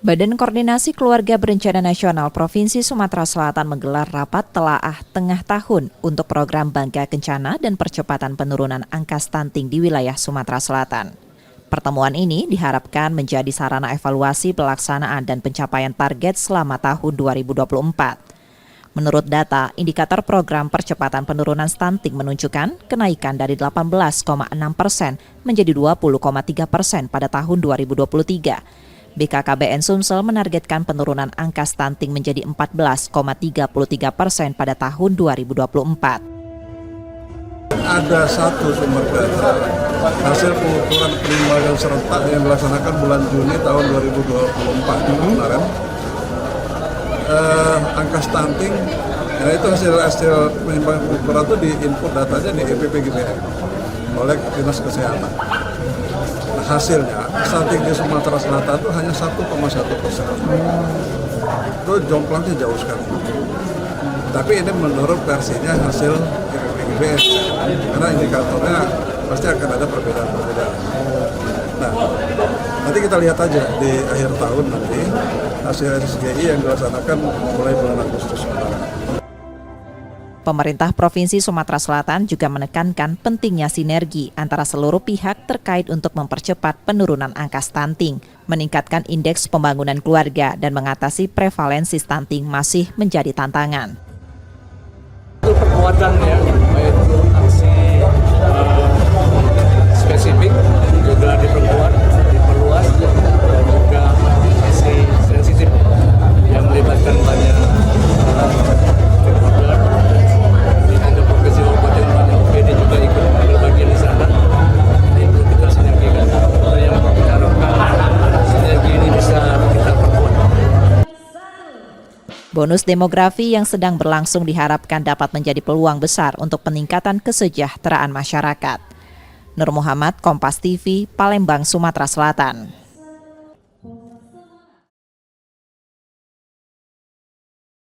Badan Koordinasi Keluarga Berencana Nasional Provinsi Sumatera Selatan menggelar rapat telaah tengah tahun untuk program Bangga Kencana dan percepatan penurunan angka stunting di wilayah Sumatera Selatan. Pertemuan ini diharapkan menjadi sarana evaluasi pelaksanaan dan pencapaian target selama tahun 2024. Menurut data, indikator program percepatan penurunan stunting menunjukkan kenaikan dari 18,6% menjadi 20,3% pada tahun 2023. BKKBN Sumsel menargetkan penurunan angka stunting menjadi 14,33% pada tahun 2024. Ada satu sumber data hasil pengukuran perimbangan serentak yang dilaksanakan bulan Juni tahun 2024 kemarin. Angka stunting, ya itu hasil perimbangan pengukuran itu di input datanya di EPPGBN oleh Dinas Kesehatan. Nah, hasilnya stunting di Sumatera Selatan itu hanya 1,1%. Itu jomplangnya jauh sekali. Tapi ini menurut versinya hasil EPPGBN, karena indikatornya pasti akan ada perbedaan-perbedaan. Nah, nanti kita lihat aja di akhir tahun nanti hasil SGI yang dilaksanakan mulai bulan Agustus kemarin. Pemerintah Provinsi Sumatera Selatan juga menekankan pentingnya sinergi antara seluruh pihak terkait untuk mempercepat penurunan angka stunting, meningkatkan indeks pembangunan keluarga, dan mengatasi prevalensi stunting masih menjadi tantangan. Itu perkuatan ya, baik itu aksi spesifik juga diperkuat, diperluas, dan juga aksi sensitif yang melibatkan banyak stakeholder. Di tingkat provinsi kabupaten banyak OPD juga ikut ambil bagian di sana. Jadi perlu kita sinergikan. Yang kita harapkan sinergi ini bisa kita perkuat. Bonus demografi yang sedang berlangsung diharapkan dapat menjadi peluang besar untuk peningkatan kesejahteraan masyarakat. Nur Muhammad, Kompas TV, Palembang, Sumatera Selatan.